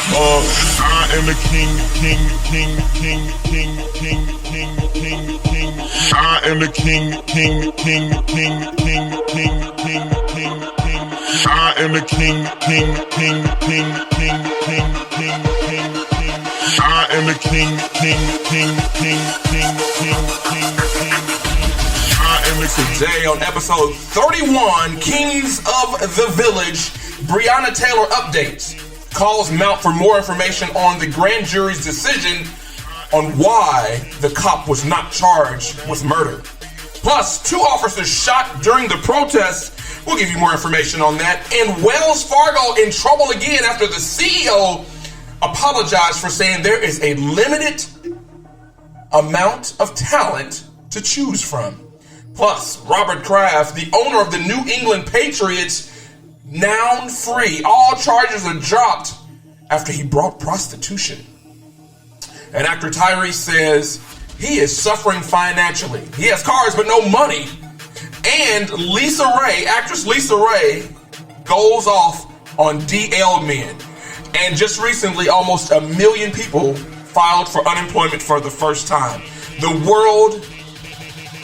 I am the king. I am the king. I am the king. I am the king. Today on episode 31, Kings of the Village, Breonna Taylor updates, calls Mount for more information on the grand jury's decision on why the cop was not charged with murder. Plus, 2 officers shot during the protests. We'll give you more information on that. And Wells Fargo in trouble again after the CEO apologized for saying there is a limited amount of talent to choose from. Plus, Robert Kraft, the owner of the New England Patriots, now free. All charges are dropped after he brought prostitution. And actor Tyrese says he is suffering financially. He has cars but no money. And actress Lisa Ray, goes off on DL men. And just recently, almost 1 million people filed for unemployment for the first time. The world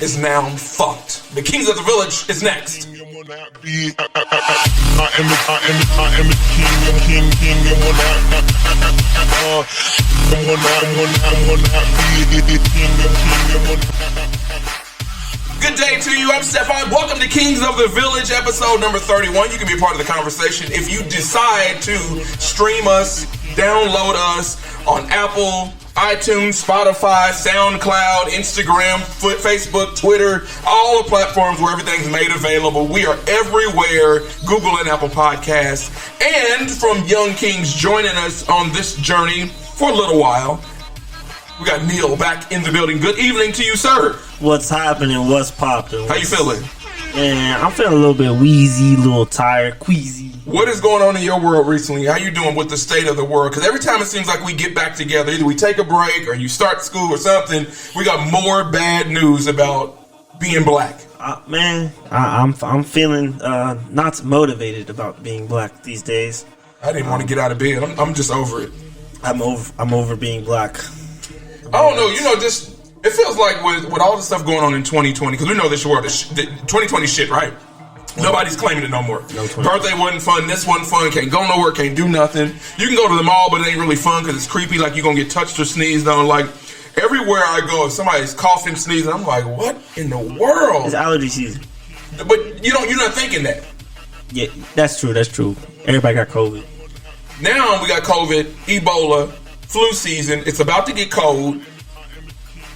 is now fucked. The Kings of the Village is next. I am the Good day to you. I'm Stephion. Welcome to Kings of the Village, episode number 31. You can be a part of the conversation if you decide to stream us, download us on Apple, iTunes, Spotify, SoundCloud, Instagram, Facebook, Twitter, all the platforms where everything's made available. We are everywhere, Google and Apple Podcasts. And from Young Kings joining us on this journey for a little while, we got Neil back in the building. Good evening to you, sir. What's happening? What's popping? How you feeling? Man, I'm feeling a little bit wheezy, a little tired, queasy. What is going on in your world recently? How you doing with the state of the world? Because every time it seems like we get back together, either we take a break or you start school or something, we got more bad news about being black. I'm feeling not motivated about being black these days. I didn't want to get out of bed. I'm just over it. I'm over being black. I don't know. Just it feels like with all the stuff going on in 2020, because we know this world is 2020 shit, right? Nobody's claiming it no more. Birthday wasn't fun. This wasn't fun. Can't go nowhere. Can't do nothing. You can go to the mall, but it ain't really fun because it's creepy. Like you're gonna get touched or sneezed on. Like everywhere I go, if somebody's coughing, sneezing, I'm like, what in the world? It's allergy season. But you're not thinking that. Yeah, that's true. Everybody got COVID. Now we got COVID, Ebola, flu season. It's about to get cold,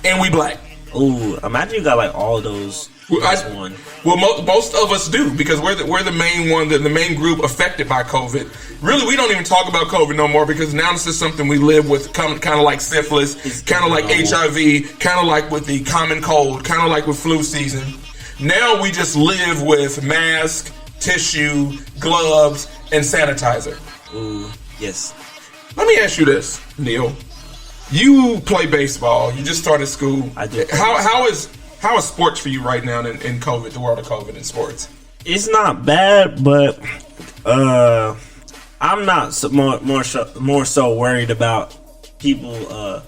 and we black. Ooh, imagine you got like all those. One. Well, most of us do because we're the main one, the main group affected by COVID. Really, we don't even talk about COVID no more because now this is something we live with, kind of like syphilis, kind of like HIV, kind of like with the common cold, kind of like with flu season. Now we just live with mask, tissue, gloves, and sanitizer. Ooh, yes. Let me ask you this, Neil. You play baseball. You just started school. I do. How is sports for you right now in COVID, the world of COVID and sports? It's not bad, but I'm not more so worried about people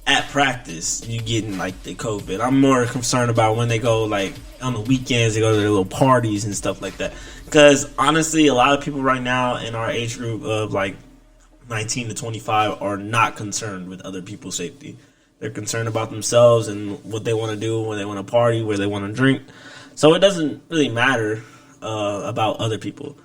at practice you getting like the COVID. I'm more concerned about when they go like on the weekends, they go to their little parties and stuff like that. Because honestly, a lot of people right now in our age group of like 19 to 25 are not concerned with other people's safety. They're concerned about themselves and what they want to do, when they want to party, where they want to drink. So it doesn't really matter about other people.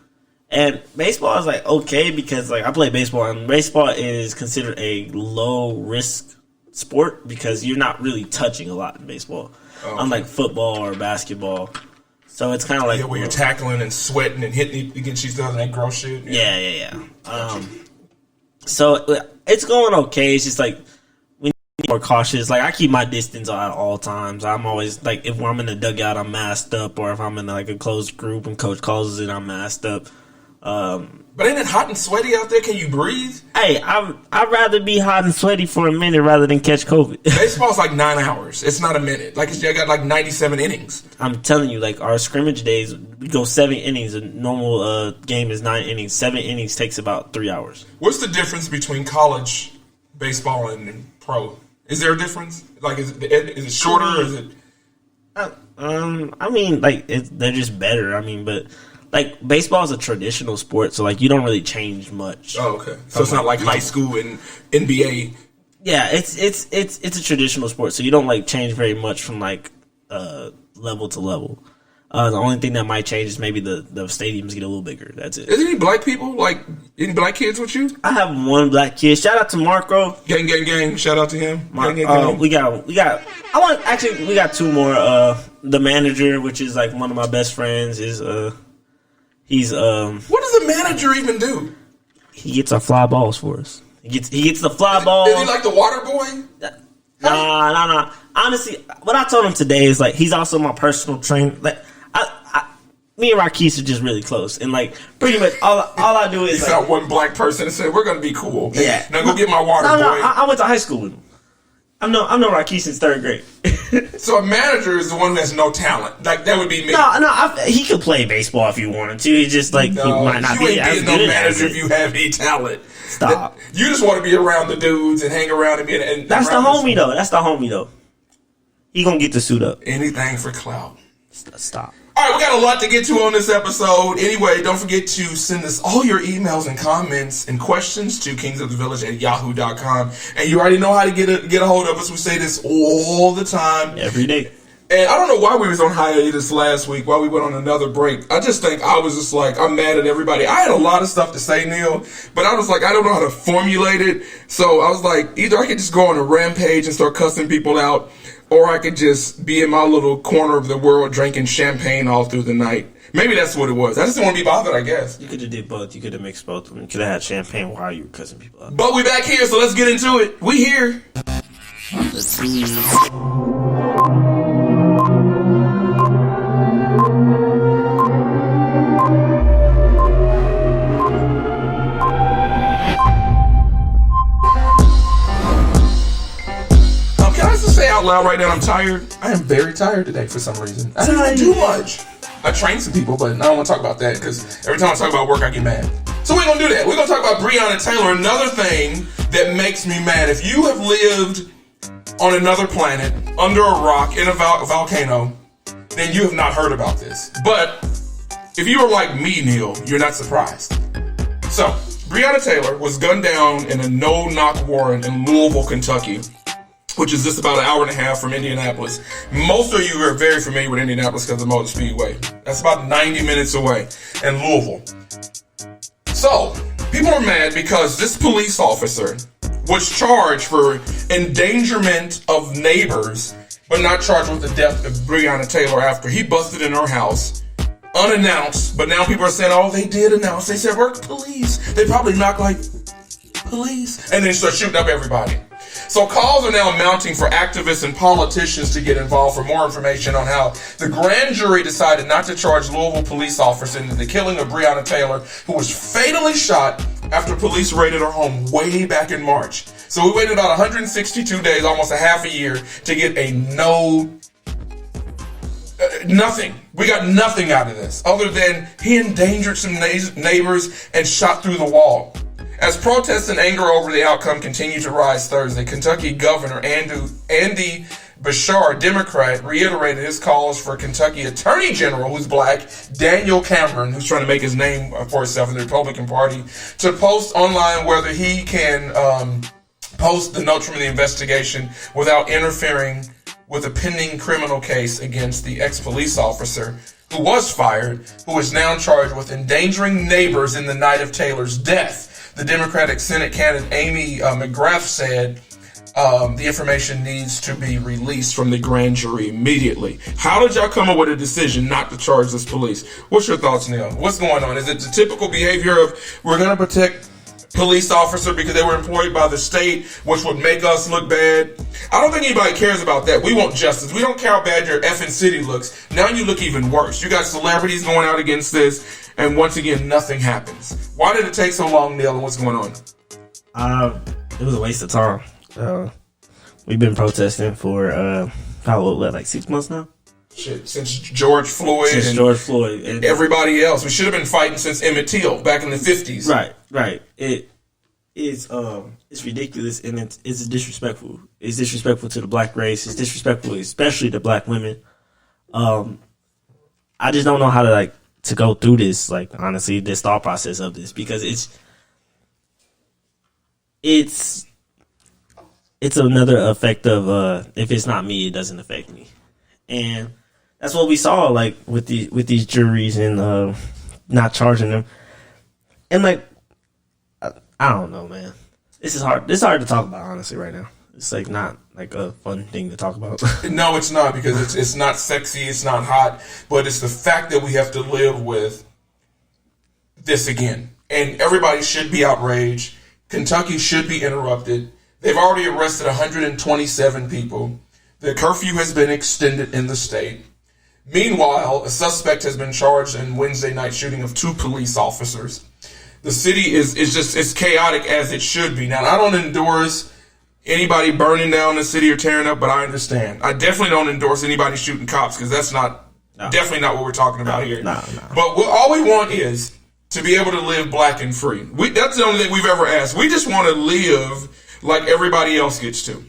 And baseball is like okay because like I play baseball and baseball is considered a low risk sport because you're not really touching a lot in baseball, unlike football or basketball. So it's kind of like where you're tackling and sweating and hitting against each other and that gross shit. Yeah. So it's going okay. It's just like more cautious. Like I keep my distance at all times. I'm always like if I'm in the dugout, I'm masked up, or if I'm in like a closed group and coach calls it, I'm masked up. But ain't it hot and sweaty out there? Can you breathe? Hey, I'd rather be hot and sweaty for a minute rather than catch COVID. Baseball's like 9 hours. It's not a minute. Like, I got like 97 innings. I'm telling you, like, our scrimmage days, we go 7 innings. A normal game is 9 innings. 7 innings takes about 3 hours. What's the difference between college baseball and pro? Is there a difference? Like, is it shorter or is it? I mean, like, they're just better. I mean, but like, baseball is a traditional sport, so like, you don't really change much. Oh, okay. So it's not like high school and NBA. Yeah, it's a traditional sport, so you don't like change very much from like level to level. The only thing that might change is maybe the stadiums get a little bigger. That's it. Is there any black people, like any black kids with you? I have one black kid. Shout out to Marco. Gang, gang, gang. Shout out to him. Gang, gang, gang. We got. We got 2 more. The manager, which is like one of my best friends, is he's What does the manager even do? He gets our fly balls for us. He gets the fly ball. Is he like the water boy? Nah. Honestly, what I told him today is like he's also my personal trainer. Like me and Rakis are just really close, and like pretty much all I do is he found one black person and said, "We're gonna be cool." Yeah. Now go get my water boy. I went to high school with him. I'm no Rakis since 3rd grade. So a manager is the one who has no talent. Like that would be me. He could play baseball if he wanted to. He just like he might not be as good. No manager if you have any talent. Stop. You just want to be around the dudes and hang around and that's the homie though. That's the homie though. He gonna get the suit up. Anything for clout. Stop. All right, we got a lot to get to on this episode. Anyway, don't forget to send us all your emails and comments and questions to kingsofthevillage@yahoo.com. And you already know how to get a hold of us. We say this all the time. Every day. And I don't know why we was on hiatus last week, why we went on another break. I just think I was just like, I'm mad at everybody. I had a lot of stuff to say, Neil, but I was like, I don't know how to formulate it. So I was like, either I could just go on a rampage and start cussing people out, or I could just be in my little corner of the world drinking champagne all through the night. Maybe that's what it was. I just didn't want to be bothered, I guess. You could have did both. You could have mixed both of them. You could have had champagne while you were cussing people out. But we back here, so let's get into it. We here. Let's see. Out loud right now, I'm tired. I am very tired today for some reason. I didn't do much. I trained some people, but I don't want to talk about that because every time I talk about work, I get mad. So we're going to do that. We're going to talk about Breonna Taylor, another thing that makes me mad. If you have lived on another planet, under a rock, in a volcano, then you have not heard about this. But if you are like me, Neil, you're not surprised. So, Breonna Taylor was gunned down in a no-knock warrant in Louisville, Kentucky, which is just about an hour and a half from Indianapolis. Most of you are very familiar with Indianapolis because of the Motor Speedway. That's about 90 minutes away in Louisville. So, people are mad because this police officer was charged for endangerment of neighbors, but not charged with the death of Breonna Taylor after he busted in her house unannounced. But now people are saying, oh, they did announce. They said, we're police. They probably knocked like, police. And then start shooting up everybody. So calls are now mounting for activists and politicians to get involved for more information on how the grand jury decided not to charge Louisville police officers in the killing of Breonna Taylor, who was fatally shot after police raided her home way back in March. So we waited about 162 days, almost a half a year, to get a nothing. We got nothing out of this other than he endangered some neighbors and shot through the wall. As protests and anger over the outcome continue to rise Thursday, Kentucky Governor Andy Beshear, Democrat, reiterated his calls for Kentucky Attorney General, who's black, Daniel Cameron, who's trying to make his name for himself in the Republican Party, to post online whether he can post the notes from the investigation without interfering with a pending criminal case against the ex-police officer who was fired, who is now charged with endangering neighbors in the night of Taylor's death. The Democratic Senate candidate Amy McGrath said the information needs to be released from the grand jury immediately. How did y'all come up with a decision not to charge this police? What's your thoughts, Neil? What's going on? Is it the typical behavior of we're going to protect police officer because they were employed by the state, which would make us look bad? I don't think anybody cares about that. We want justice. We don't care how bad your effing city looks. Now you look even worse. You got celebrities going out against this. and once again, nothing happens. Why did it take so long, Neil, and what's going on? It was a waste of time. We've been protesting for like 6 months now. Shit, since George Floyd and everybody else. We should have been fighting since Emmett Till back in the 50s. Right. It's ridiculous, and it's disrespectful. It's disrespectful to the black race. It's disrespectful, especially to black women. I just don't know how to go through this. Like, honestly, this thought process of this, because it's another effect of if it's not me, it doesn't affect me, and that's what we saw, like with these juries and not charging them, and like I don't know, man. This is hard. This is hard to talk about, honestly, right now. It's like not like a fun thing to talk about. No, it's not, because it's not sexy, it's not hot, but it's the fact that we have to live with this again, and everybody should be outraged. Kentucky should be interrupted. They've already arrested 127 people. The curfew has been extended in the state. Meanwhile, a suspect has been charged in Wednesday night shooting of 2 police officers. The city is just as chaotic as it should be. Now, I don't endorse anybody burning down the city or tearing up, but I understand. I definitely don't endorse anybody shooting cops, because that's definitely not what we're talking about here. No. But all we want is to be able to live black and free. That's the only thing we've ever asked. We just want to live like everybody else gets to.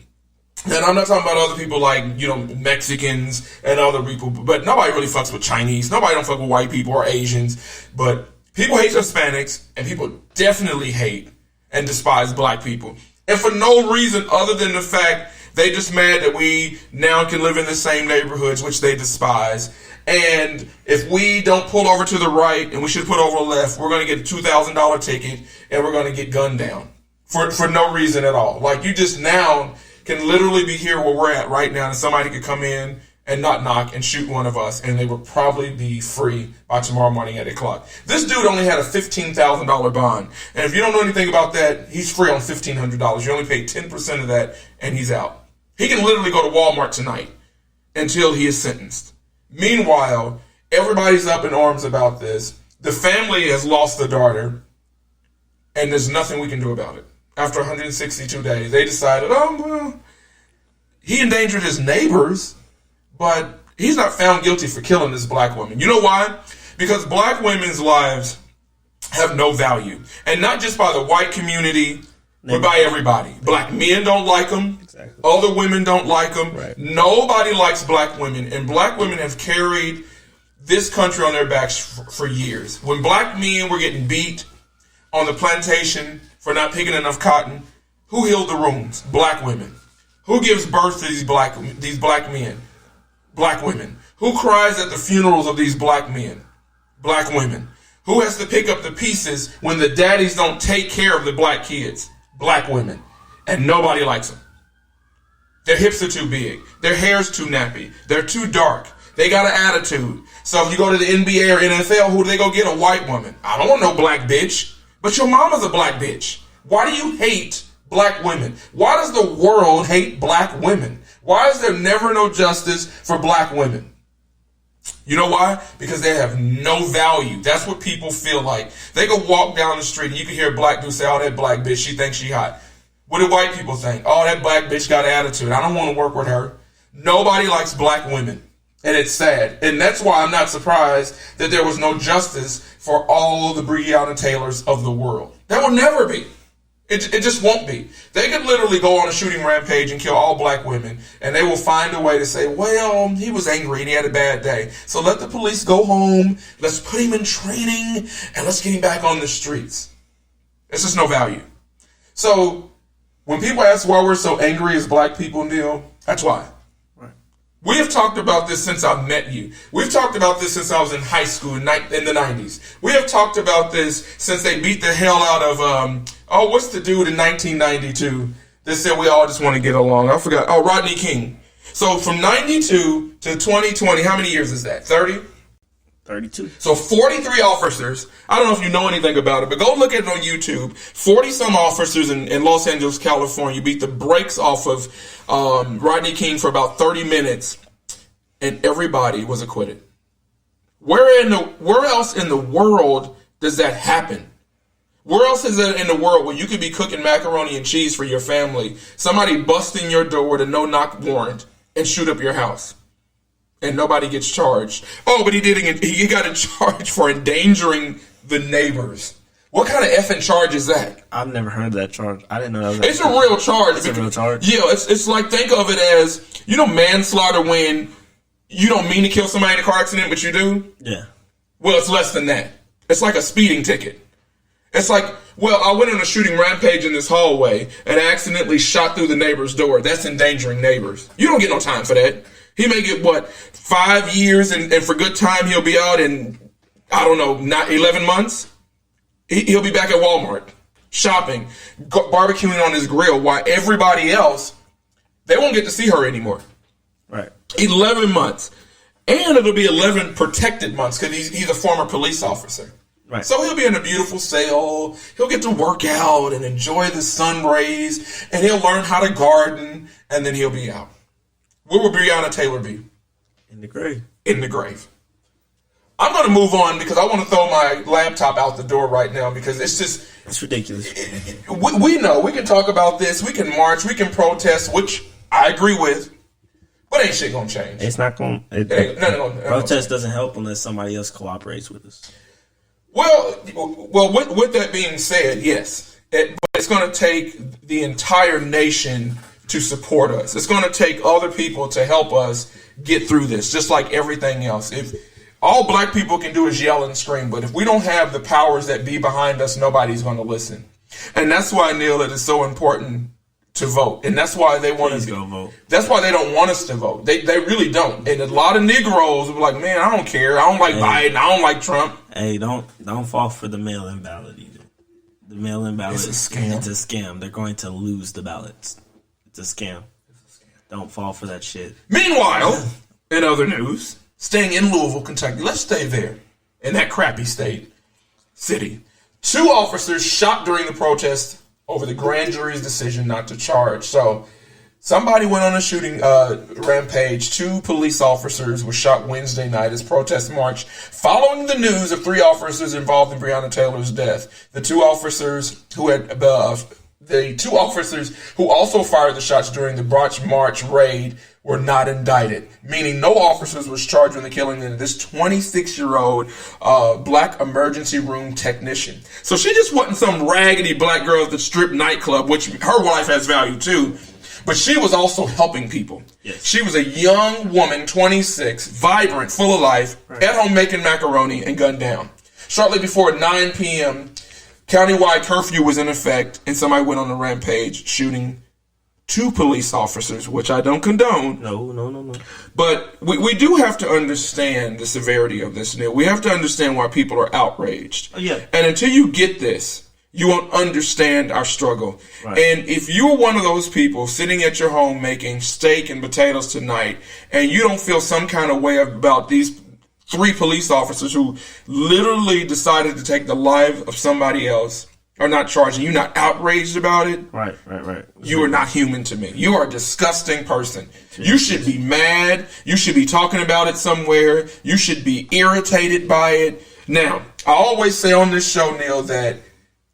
And I'm not talking about other people like, Mexicans and other people, but nobody really fucks with Chinese. Nobody don't fuck with white people or Asians. But people hate Hispanics, and people definitely hate and despise black people. And for no reason other than the fact they just mad that we now can live in the same neighborhoods, which they despise. And if we don't pull over to the right and we should put over the left, we're going to get a $2,000 ticket and we're going to get gunned down for no reason at all. Like, you just now can literally be here where we're at right now, and somebody could come in and not knock and shoot one of us, and they would probably be free by tomorrow morning at 8 o'clock. This dude only had a $15,000 bond. And if you don't know anything about that, he's free on $1,500. You only pay 10% of that, and he's out. He can literally go to Walmart tonight until he is sentenced. Meanwhile, everybody's up in arms about this. The family has lost the daughter, and there's nothing we can do about it. After 162 days, they decided, he endangered his neighbors, but he's not found guilty for killing this black woman. You know why? Because black women's lives have no value. And not just by the white community, but by everybody. Black men don't like them. Exactly. Other women don't like them. Right. Nobody likes black women. And black women have carried this country on their backs for years. When black men were getting beat on the plantation for not picking enough cotton, who healed the wounds? Black women. Who gives birth to these black men? Black women. Who cries at the funerals of these black men? Black women. Who has to pick up the pieces when the daddies don't take care of the black kids? Black women. And nobody likes them. Their hips are too big. Their hair's too nappy. They're too dark. They got an attitude. So if you go to the NBA or NFL, who do they go get? A white woman. I don't want no black bitch. But your mama's a black bitch. Why do you hate black women? Why does the world hate black women? Why is there never no justice for black women? You know why? Because they have no value. That's what people feel like. They can walk down the street and you can hear a black dude say, "Oh, that black bitch, she thinks she hot." What do white people think? "Oh, that black bitch got an attitude. I don't want to work with her." Nobody likes black women. And it's sad. And that's why I'm not surprised that there was no justice for all the Breonna Taylors of the world. There will never be. It just won't be. They could literally go on a shooting rampage and kill all black women, and they will find a way to say, well, he was angry and he had a bad day. So let the police go home, let's put him in training, and let's get him back on the streets. There's just no value. So when people ask why we're so angry as black people, Neil, that's why. We have talked about this since I met you. We've talked about this since I was in high school in the 90s. We have talked about this since they beat the hell out of, what's the dude in 1992 that said we all just want to get along? I forgot. Oh, Rodney King. So from 92 to 2020, how many years is that? 30? 32. So 43 officers. I don't know if you know anything about it, but go look at it on YouTube. 40-some officers in Los Angeles, California beat the brakes off of Rodney King for about 30 minutes, and everybody was acquitted. Where else in the world does that happen? Where else is it in the world where you could be cooking macaroni and cheese for your family, somebody busting your door with a no-knock warrant and shoot up your house, and nobody gets charged? Oh, but he got a charge for endangering the neighbors. What kind of effing charge is that? I've never heard of that charge. I didn't know that was It's a real charge. It's a real charge? Yeah, it's like, think of it as, manslaughter when you don't mean to kill somebody in a car accident, but you do? Yeah. Well, it's less than that. It's like a speeding ticket. It's like, well, I went on a shooting rampage in this hallway and accidentally shot through the neighbor's door. That's endangering neighbors. You don't get no time for that. He may get, 5 years, and for good time he'll be out in, not 11 months? He'll be back at Walmart, shopping, barbecuing on his grill, while everybody else, they won't get to see her anymore. Right. 11 months. And it'll be 11 protected months because he's a former police officer. Right. So he'll be in a beautiful cell. He'll get to work out and enjoy the sun rays, and he'll learn how to garden, and then he'll be out. Where will Breonna Taylor be? In the grave. In the grave. I'm going to move on because I want to throw my laptop out the door right now because it's ridiculous. We know we can talk about this. We can march. We can protest, which I agree with. But ain't shit going to change. It's not going to. Protest doesn't help unless somebody else cooperates with us. Well, with that being said, yes. It's going to take the entire nation to support us. It's going to take other people to help us get through this, just like everything else. If all black people can do is yell and scream, but if we don't have the powers that be behind us, nobody's going to listen. And that's why, Neil, it is so important to vote. And that's why they want to go vote. That's why they don't want us to vote. They really don't. And a lot of Negroes are like, man, I don't care. I don't like Biden. I don't like Trump. Hey, don't fall for the mail-in ballot either. The mail-in ballot is a scam. It's a scam. They're going to lose the ballots. It's a scam. Don't fall for that shit. Meanwhile, in other news, staying in Louisville, Kentucky, let's stay there, in that crappy city. 2 officers shot during the protest over the grand jury's decision not to charge. So somebody went on a shooting rampage. 2 police officers were shot Wednesday night as protests marched following the news of 3 officers involved in Breonna Taylor's death. The 2 officers who also fired the shots during the March raid were not indicted, meaning no officers was charged in the killing of this 26-year-old black emergency room technician. So she just wasn't some raggedy black girl at the strip nightclub, which her life has value too, but she was also helping people. Yes. She was a young woman, 26, vibrant, full of life, right, at home making macaroni, and gunned down. Shortly before 9 p.m., countywide curfew was in effect, and somebody went on a rampage, shooting 2 police officers, which I don't condone. No. But we do have to understand the severity of this, Neil. We have to understand why people are outraged. Oh, yeah. And until you get this, you won't understand our struggle. Right. And if you're one of those people sitting at your home making steak and potatoes tonight, and you don't feel some kind of way about these 3 police officers who literally decided to take the life of somebody else, are not charging, you're not outraged about it. Right. You are not human to me. You are a disgusting person. You should be mad. You should be talking about it somewhere. You should be irritated by it. Now, I always say on this show, Neil, that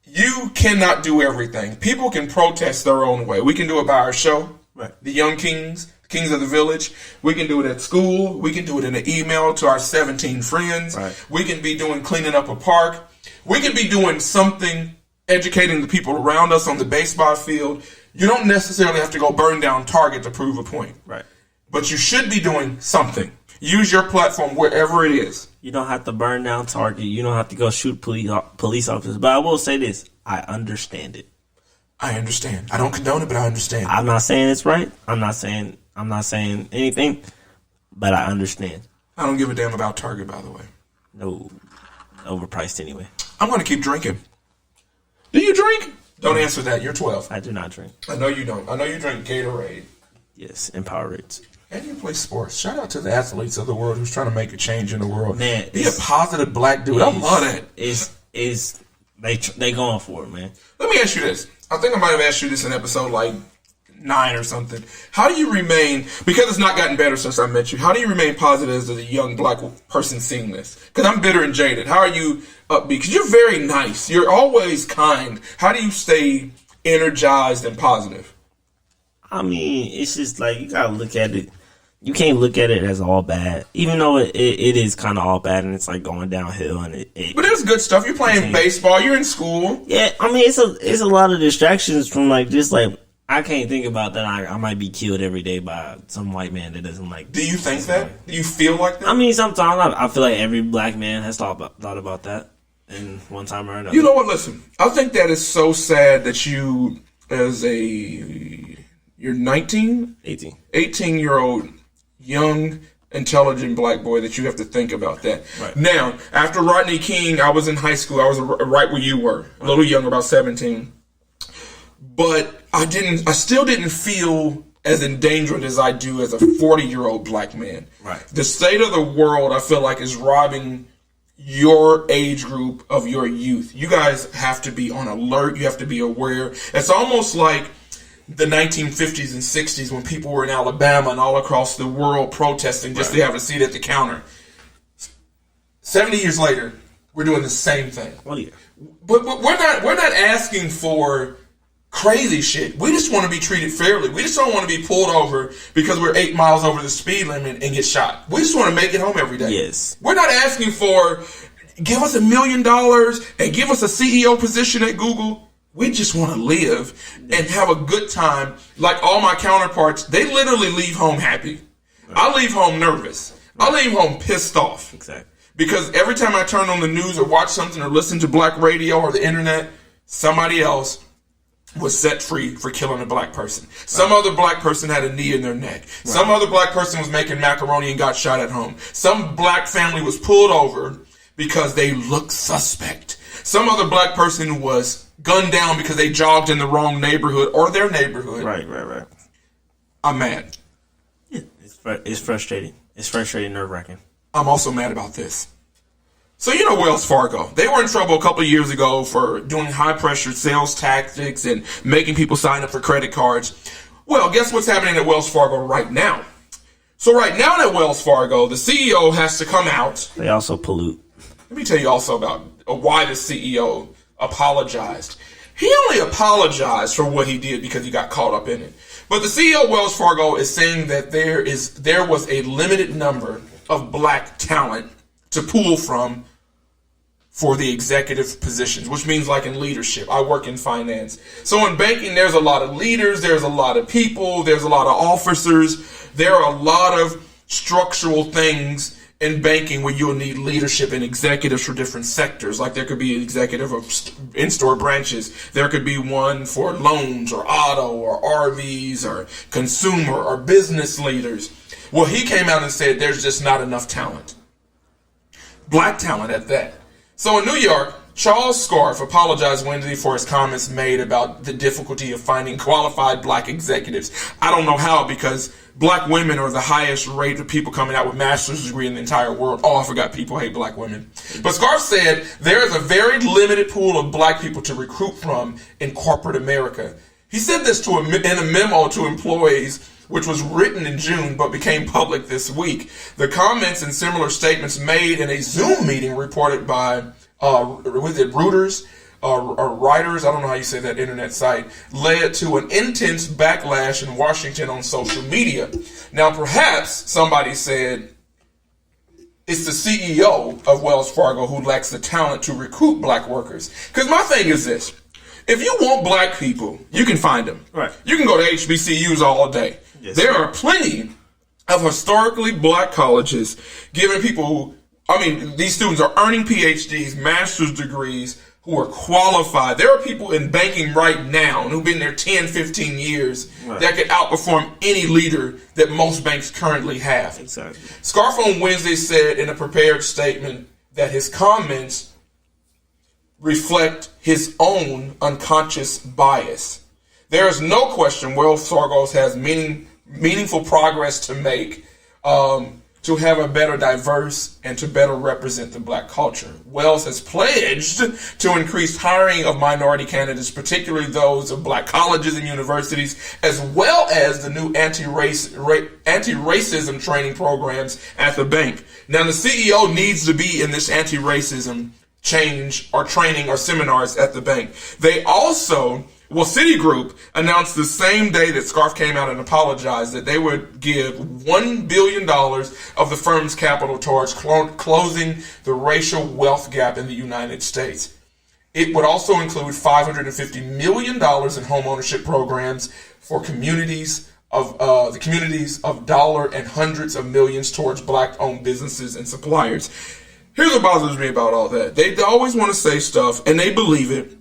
you cannot do everything. People can protest their own way. We can do it by our show, right, The Young Kings of the Village. We can do it at school. We can do it in an email to our 17 friends. Right. We can be doing cleaning up a park. We can be doing something, educating the people around us on the baseball field. You don't necessarily have to go burn down Target to prove a point. Right. But you should be doing something. Use your platform wherever it is. You don't have to burn down Target. You don't have to go shoot police officers. But I will say this. I understand it. I understand. I don't condone it, but I understand. I'm not saying it's right. I'm not saying anything, but I understand. I don't give a damn about Target, by the way. No. Overpriced anyway. I'm going to keep drinking. Do you drink? Don't answer that. You're 12. I do not drink. I know you don't. I know you drink Gatorade. Yes, and Powerades. And you play sports. Shout out to the athletes of the world who's trying to make a change in the world. Man, be a positive black dude. I love that. They going for it, man. Let me ask you this. I think I might have asked you this in episode like 9 or something. How do you remain, because it's not gotten better since I met you, how do you remain positive as a young black person seeing this? Because I'm bitter and jaded. How are you upbeat? Because you're very nice. You're always kind. How do you stay energized and positive? I mean, it's just like, you gotta look at it. You can't look at it as all bad, even though it is kind of all bad and it's like going downhill. But there's good stuff. You're playing baseball. You're in school. Yeah, I mean, it's a lot of distractions from like just like, I can't think about that. I might be killed every day by some white man that doesn't like. Do you think that? Do you feel like that? I mean, sometimes I feel like every black man has thought about that in one time or another. You know what? Listen, I think that is so sad that you, you're 19? 18. 18-year-old young, intelligent black boy, that you have to think about that. Right. Now, after Rodney King, I was in high school. I was right where you were, a little younger, about 17. But I still didn't feel as endangered as I do as a 40-year-old black man. Right. The state of the world, I feel like, is robbing your age group of your youth. You guys have to be on alert. You have to be aware. It's almost like the 1950s and 60s when people were in Alabama and all across the world protesting just to have a seat at the counter. 70 years later, we're doing the same thing. Well, yeah. But we're not asking for crazy shit. We just want to be treated fairly. We just don't want to be pulled over because we're 8 miles over the speed limit and get shot. We just want to make it home every day. Yes. We're not asking for, give us $1 million and give us a CEO position at Google. We just want to live and have a good time. Like all my counterparts, they literally leave home happy. Right. I leave home nervous. Right. I leave home pissed off. Exactly. Because every time I turn on the news or watch something or listen to black radio or the internet, somebody else was set free for killing a black person. Right. Some other black person had a knee in their neck. Right. Some other black person was making macaroni and got shot at home. Some black family was pulled over because they looked suspect. Some other black person was gunned down because they jogged in the wrong neighborhood or their neighborhood. Right. I'm mad. Yeah, it's frustrating. It's frustrating, nerve-wracking. I'm also mad about this. So you know Wells Fargo. They were in trouble a couple of years ago for doing high-pressure sales tactics and making people sign up for credit cards. Well, guess what's happening at Wells Fargo right now? So right now at Wells Fargo, the CEO has to come out. They also pollute. Let me tell you also about why the CEO apologized. He only apologized for what he did because he got caught up in it. But the CEO of Wells Fargo is saying that there was a limited number of black talent to pull from for the executive positions, which means like in leadership. I work in finance. So in banking, there's a lot of leaders, there's a lot of people, there's a lot of officers. There are a lot of structural things in banking where you'll need leadership and executives for different sectors. Like there could be an executive of in-store branches. There could be one for loans or auto or RVs or consumer or business leaders. Well, he came out and said there's just not enough talent. Black talent at that. So in New York, Charles Scarf apologized Wednesday for his comments made about the difficulty of finding qualified black executives. I don't know how, because black women are the highest rate of people coming out with master's degree in the entire world. Oh, I forgot people hate black women. But Scarf said there is a very limited pool of black people to recruit from in corporate America. He said this in a memo to employees, which was written in June but became public this week. The comments and similar statements made in a Zoom meeting reported by Reuters or Writers, I don't know how you say that internet site, led to an intense backlash in Washington on social media. Now, perhaps somebody said it's the CEO of Wells Fargo who lacks the talent to recruit black workers. Because my thing is this. If you want black people, you can find them. Right. You can go to HBCUs all day. Yes, there are plenty of historically black colleges giving people, these students are earning PhDs, master's degrees, who are qualified. There are people in banking right now who've been there 10, 15 years that could outperform any leader that most banks currently have. Exactly. Scarf on Wednesday said in a prepared statement that his comments reflect his own unconscious bias. There is no question Wells Fargo has meaningful progress to make to to have a better diverse and to better represent the black culture. Wells has pledged to increase hiring of minority candidates, particularly those of black colleges and universities, as well as the new anti-racism training programs at the bank. Now, the CEO needs to be in this anti-racism change or training or seminars at the bank. They also, Citigroup announced the same day that Scarf came out and apologized that they would give $1 billion of the firm's capital towards closing the racial wealth gap in the United States. It would also include $550 million in home ownership programs for communities of dollar and hundreds of millions towards black-owned businesses and suppliers. Here's what bothers me about all that. They always want to say stuff, and they believe it.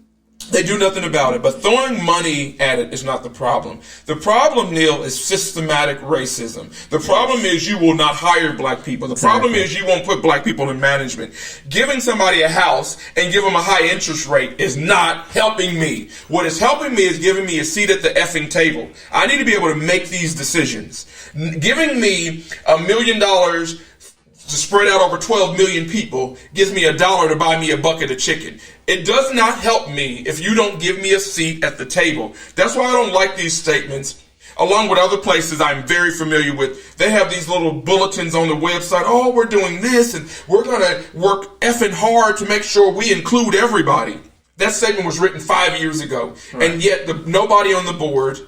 They do nothing about it, but throwing money at it is not the problem. The problem, Neil, is systematic racism. The problem is you will not hire black people. The problem is you won't put black people in management. Giving somebody a house and give them a high interest rate is not helping me. What is helping me is giving me a seat at the effing table. I need to be able to make these decisions. Giving me $1 million to spread out over 12 million people gives me $1 to buy me a bucket of chicken. It does not help me if you don't give me a seat at the table. That's why I don't like these statements. Along with other places I'm very familiar with, they have these little bulletins on the website. Oh, we're doing this and we're going to work effing hard to make sure we include everybody. That statement was written 5 years ago. Right. And yet nobody on the board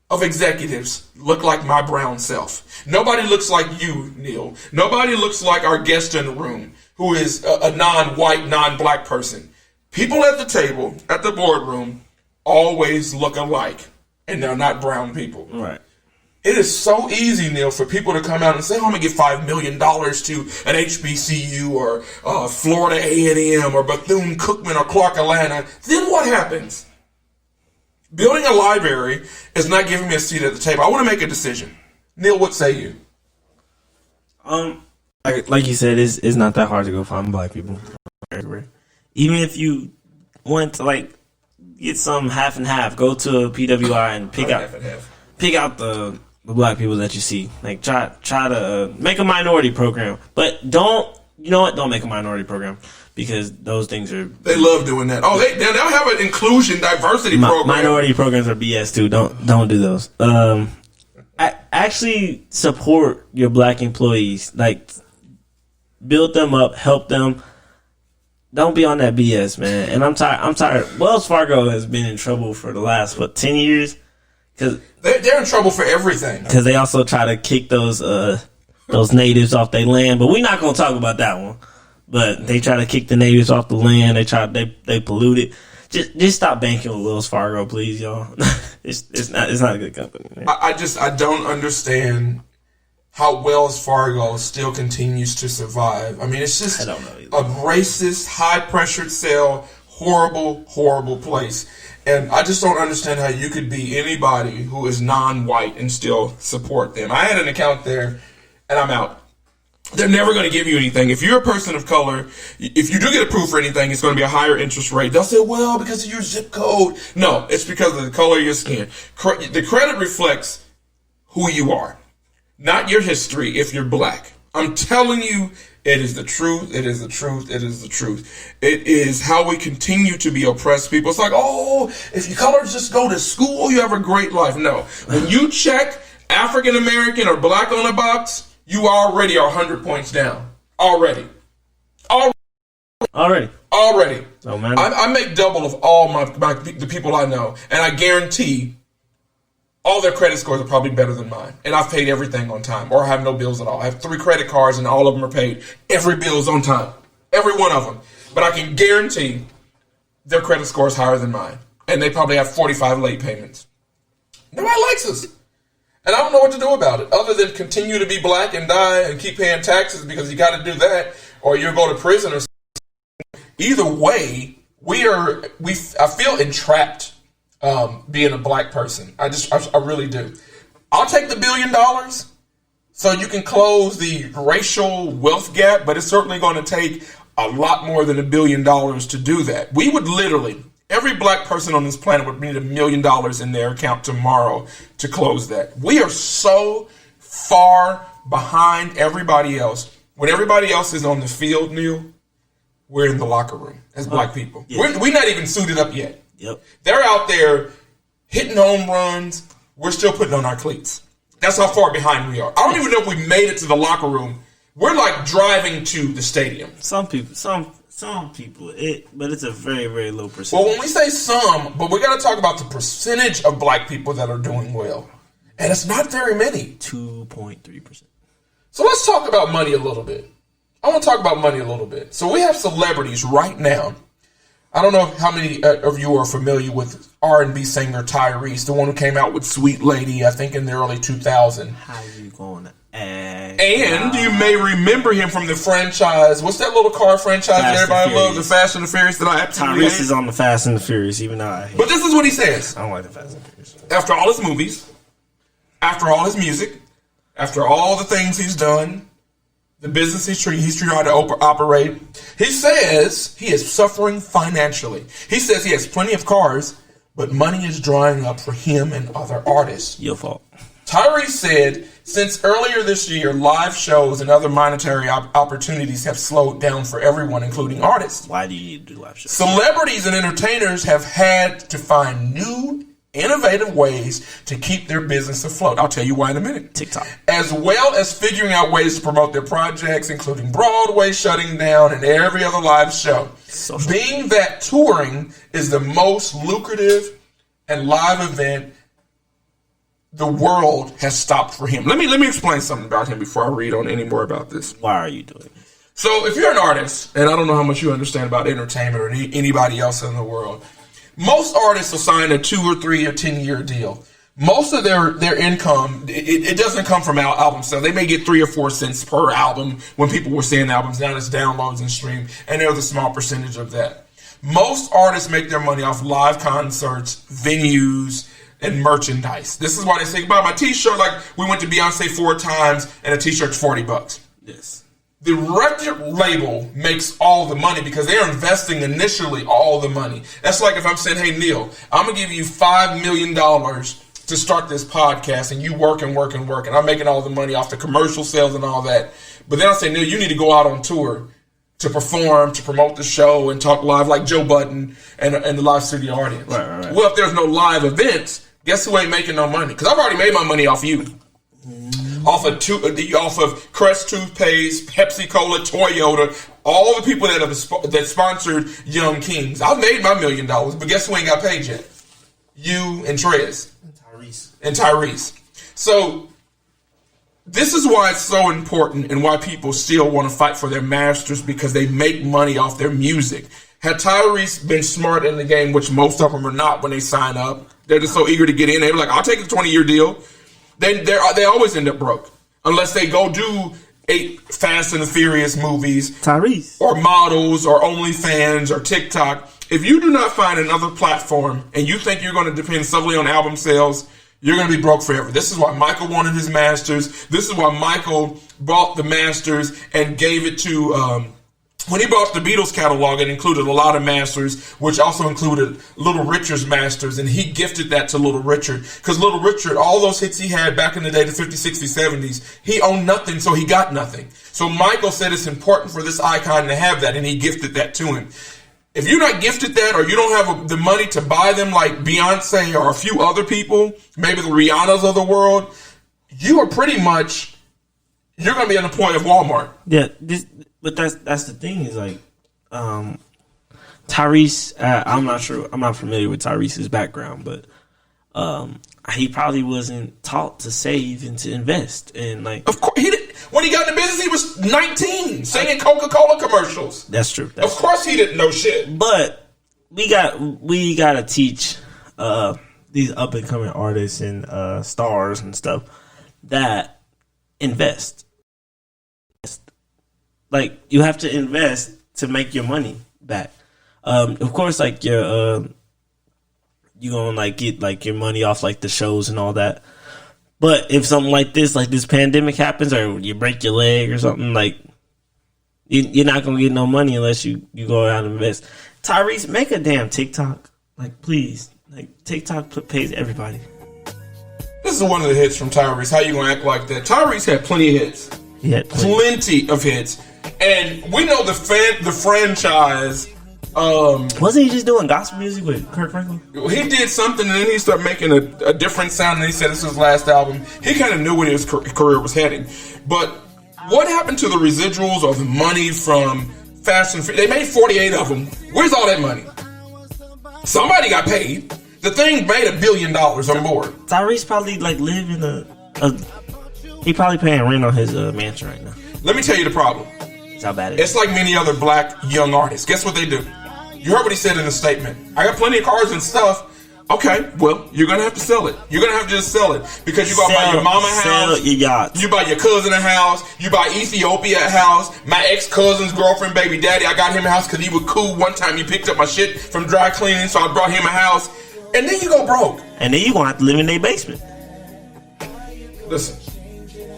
of executives look like my brown self. Nobody looks like you, Neil. Nobody looks like our guest in the room, who is a non-white, non-black person. People at the table, at the boardroom, always look alike, and they're not brown people. Right. It is so easy, Neil, for people to come out and say, oh, I'm going to give $5 million to an HBCU or Florida A&M or Bethune-Cookman or Clark Atlanta. Then what happens? Building a library is not giving me a seat at the table. I want to make a decision. Neil, what say you? Like you said, it's not that hard to go find black people. Even if you want to get some half and half, go to a PWI and pick out the black people that you see. Try to make a minority program, but don't make a minority program. Because those things are... They love doing that. Oh, they'll have an inclusion, diversity program. Minority programs are BS too. Don't do those. Actually support your black employees. Build them up, help them. Don't be on that BS, man. And I'm tired. Wells Fargo has been in trouble for the last, 10 years? Cause they're in trouble for everything. Because they also try to kick those natives off their land. But we're not going to talk about that one. But they try to kick the natives off the land. They pollute it. Just stop banking with Wells Fargo, please, y'all. It's not a good company. Man. I don't understand how Wells Fargo still continues to survive. I mean, it's just a racist, high-pressured cell, horrible, horrible place. And I just don't understand how you could be anybody who is non-white and still support them. I had an account there, and I'm out. They're never going to give you anything. If you're a person of color, if you do get approved for anything, it's going to be a higher interest rate. They'll say, well, because of your zip code. No, it's because of the color of your skin. The credit reflects who you are, not your history if you're black. I'm telling you, it is the truth. It is the truth. It is the truth. It is how we continue to be oppressed people. It's like, oh, if your colors just go to school, you have a great life. No. When you check African American or black on a box, you already are 100 points down. Already. Oh, man. I make double of all the people I know, and I guarantee all their credit scores are probably better than mine. And I've paid everything on time, or I have no bills at all. I have 3 credit cards, and all of them are paid. Every bill is on time. Every one of them. But I can guarantee their credit score is higher than mine. And they probably have 45 late payments. Nobody likes us. And I don't know what to do about it, other than continue to be black and die and keep paying taxes because you got to do that, or you'll go to prison or something. Either way, I feel entrapped being a black person. I really do. I'll take the $1 billion so you can close the racial wealth gap, but it's certainly going to take a lot more than $1 billion to do that. We would literally... Every black person on this planet would need $1 million in their account tomorrow to close that. We are so far behind everybody else. When everybody else is on the field, Neil, we're in the locker room as black people. Yeah. We're not even suited up yet. Yep. They're out there hitting home runs. We're still putting on our cleats. That's how far behind we are. I don't even know if we made it to the locker room. We're like driving to the stadium. Some people, but it's a very, very low percentage. Well, when we say some, but we got to talk about the percentage of black people that are doing well. And it's not very many. 2.3%. So let's talk about money a little bit. I want to talk about money a little bit. So we have celebrities right now. I don't know how many of you are familiar with R&B singer Tyrese, the one who came out with Sweet Lady, I think in the early 2000s. How you going to act? And you may remember him from the franchise. What's that little car franchise that everybody loves? The Fast and the Furious that I absolutely hate. Tyrese is on the Fast and the Furious, even though I hate it. But this is what he says. I don't like the Fast and the Furious. After all his movies, after all his music, after all the things he's done, the business he's trying to operate, he says he is suffering financially. He says he has plenty of cars, but money is drying up for him and other artists. Your fault. Tyrese said, since earlier this year, live shows and other monetary opportunities have slowed down for everyone, including artists. Why do you need to do live shows? Celebrities and entertainers have had to find new, innovative ways to keep their business afloat. I'll tell you why in a minute. TikTok. As well as figuring out ways to promote their projects, including Broadway shutting down and every other live show. Being that touring is the most lucrative and live event the world has stopped for him. Let me explain something about him before I read on any more about this. Why are you doing it? So if you're an artist, and I don't know how much you understand about entertainment or anybody else in the world, most artists will sign a 2 or 3 or 10-year deal. Most of their income, it doesn't come from album sales. They may get 3 or 4 cents per album when people were seeing albums. Now it's downloads and stream, and there's a small percentage of that. Most artists make their money off live concerts, venues, and merchandise. This is why they say, buy my t-shirt, like we went to Beyonce 4 times, and a t-shirt's $40. Yes. The record label makes all the money because they're investing initially all the money. That's like if I'm saying, hey, Neil, I'm going to give you $5 million to start this podcast, and you work and work and work, and I'm making all the money off the commercial sales and all that. But then I say, Neil, you need to go out on tour to perform, to promote the show, and talk live like Joe Budden and the live studio audience. Right. Well, if there's no live events, guess who ain't making no money? Because I've already made my money off you. Off of Crest toothpaste, Pepsi Cola, Toyota, all the people that sponsored Young Kings. I've made my $1 million, but guess who ain't got paid yet? You and Trez. And Tyrese. So this is why it's so important and why people still want to fight for their masters, because they make money off their music. Had Tyrese been smart in the game, which most of them are not when they sign up, they're just so eager to get in. They're like, I'll take a 20-year deal. They always end up broke unless they go do 8 Fast and the Furious movies, Tyrese, or models, or OnlyFans, or TikTok. If you do not find another platform and you think you're going to depend solely on album sales, you're going to be broke forever. This is why Michael wanted his masters. This is why Michael bought the masters and gave it to. When he bought the Beatles catalog, it included a lot of masters, which also included Little Richard's masters, and he gifted that to Little Richard. Because Little Richard, all those hits he had back in the day, the 50s, 60s, 70s, he owned nothing, so he got nothing. So Michael said it's important for this icon to have that, and he gifted that to him. If you're not gifted that, or you don't have the money to buy them like Beyonce or a few other people, maybe the Rihannas of the world, you are pretty much, you're going to be on the point of Walmart. Yeah, but that's the thing is like, Tyrese. I'm not sure. I'm not familiar with Tyrese's background, but he probably wasn't taught to save and to invest. And like, of course, when he got in the business, he was 19, singing Coca-Cola commercials. That's true. Of course, he didn't know shit. But we got to teach these up and coming artists and stars and stuff that invest. Like, you have to invest to make your money back. Of course, like you gonna like get like your money off like the shows and all that. But if something like this pandemic happens, or you break your leg or something, like you're not gonna get no money unless you go out and invest. Tyrese, make a damn TikTok, like please. Like TikTok pays everybody. This this is one of the hits from Tyrese. How you gonna act like that? Tyrese had plenty of hits. He had Plenty of hits. And we know the franchise. Wasn't he just doing gospel music with Kirk Franklin? He did something, and then he started making a different sound, and he said this was his last album. He kind of knew where his career was heading. But what happened to the residuals or the money from Fast and Furious? They made 48 of them. Where's all that money? Somebody got paid. The thing made $1 billion or more. Tyrese probably like live in he probably paying rent on his mansion right now. Let me tell you the problem. That's how bad it is. It's like many other black young artists. Guess what they do? You heard what he said in the statement. I got plenty of cars and stuff. Okay, well, you're going to have to sell it. You're going to have to just sell it. Because you got to buy your mama a house. Sell your yachts. You buy your cousin a house. You buy Ethiopia a house. My ex-cousin's girlfriend, baby daddy, I got him a house because he was cool. One time he picked up my shit from dry cleaning, so I brought him a house. And then you go broke. And then you're going to have to live in their basement. Listen.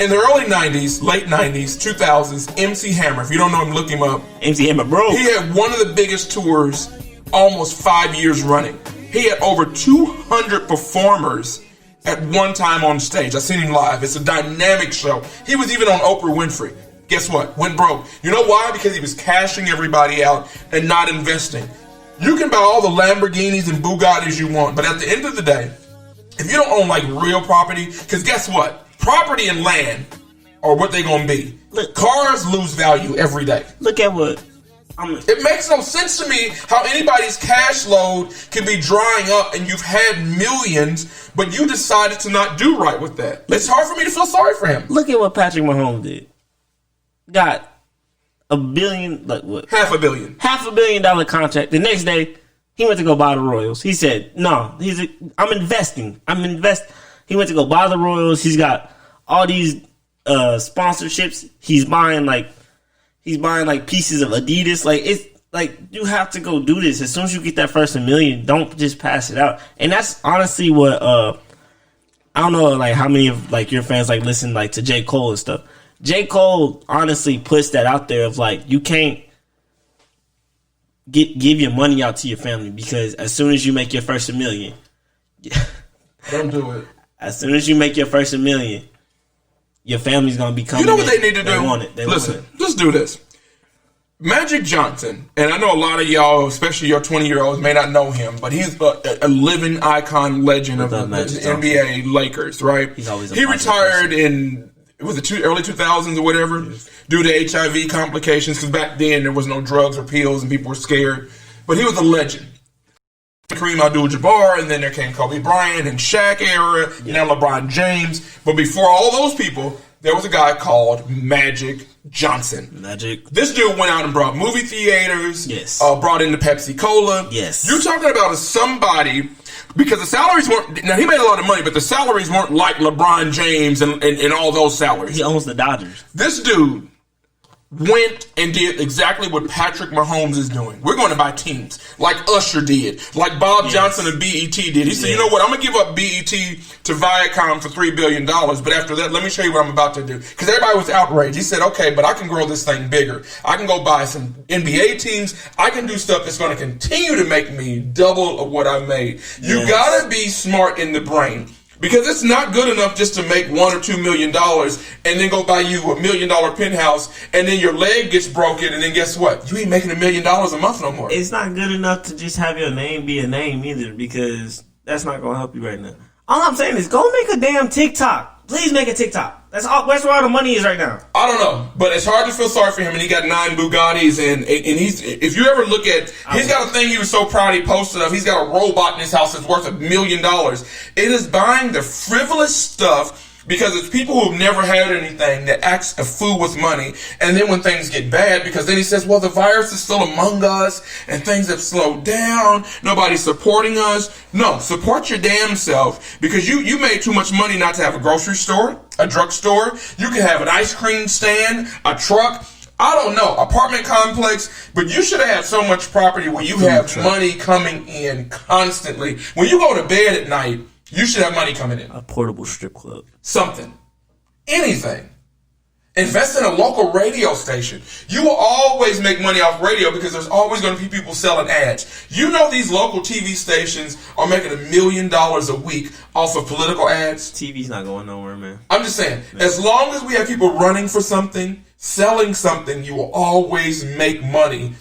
In the early 90s, late 90s, 2000s, MC Hammer, if you don't know him, look him up. MC Hammer, bro. He had one of the biggest tours almost 5 years running. He had over 200 performers at one time on stage. I've seen him live. It's a dynamic show. He was even on Oprah Winfrey. Guess what? Went broke. You know why? Because he was cashing everybody out and not investing. You can buy all the Lamborghinis and Bugattis you want, but at the end of the day, if you don't own like real property, because guess what? Property and land are what they're going to be. Look, cars lose value every day. Look at what... It makes no sense to me how anybody's cash load can be drying up and you've had millions, but you decided to not do right with that. It's hard for me to feel sorry for him. Look at what Patrick Mahomes did. Got $1 billion, like what? $500 million. $500 million contract. The next day, he went to go buy the Royals. He said, no, I'm investing. He went to go buy the Royals. He's got all these sponsorships. He's buying like pieces of Adidas. Like, it's like, you have to go do this. As soon as you get that first $1 million, don't just pass it out. And that's honestly what, I don't know, like, how many of, like, your fans, like, listen, like, to J. Cole and stuff. J. Cole honestly puts that out there of, like, you can't give your money out to your family because as soon as you make your first $1 million, don't do it. As soon as you make your first $1 million, your family's gonna be coming. You know what they need to do? They want it. Listen, just do this. Magic Johnson, and I know a lot of y'all, especially your 20-year-olds, may not know him, but he's a living icon legend of the NBA Lakers, right? He retired in early 2000s or whatever due to HIV complications because back then there was no drugs or pills and people were scared. But he was a legend. Kareem Abdul-Jabbar, and then there came Kobe Bryant and Shaq era, now LeBron James. But before all those people, there was a guy called Magic Johnson. This dude went out and brought movie theaters. Yes. Brought in the Pepsi Cola. Yes. You're talking about somebody, because the salaries weren't, now he made a lot of money, but the salaries weren't like LeBron James and all those salaries. He owns the Dodgers. This dude went and did exactly what Patrick Mahomes is doing. We're going to buy teams like Usher did, like Bob Johnson of BET did. He said, you know what, I'm going to give up BET to Viacom for $3 billion, but after that, let me show you what I'm about to do. Because everybody was outraged. He said, okay, but I can grow this thing bigger. I can go buy some NBA teams. I can do stuff that's going to continue to make me double of what I made. You got to be smart in the brain. Because it's not good enough just to make $1 or $2 million and then go buy you $1 million penthouse and then your leg gets broken and then guess what? You ain't making $1 million a month no more. It's not good enough to just have your name be a name either because that's not going to help you right now. All I'm saying is go make a damn TikTok. Please make a TikTok. That's where all the money is right now. I don't know, but it's hard to feel sorry for him. And he got 9 Bugattis, and he's. If you ever look at, he's got a thing he was so proud he posted of. He's got a robot in his house that's worth $1 million. It is buying the frivolous stuff. Because it's people who've never had anything that acts a fool with money. And then when things get bad, because then he says, well, the virus is still among us and things have slowed down. Nobody's supporting us. No, support your damn self because you made too much money not to have a grocery store, a drugstore. You can have an ice cream stand, a truck. I don't know, apartment complex, but you should have had so much property where you have money coming in constantly. When you go to bed at night, you should have money coming in. A portable strip club. Something. Anything. Invest in a local radio station. You will always make money off radio because there's always going to be people selling ads. You know these local TV stations are making $1 million a week off of political ads. TV's not going nowhere, man. I'm just saying, as long as we have people running for something, selling something, you will always make money.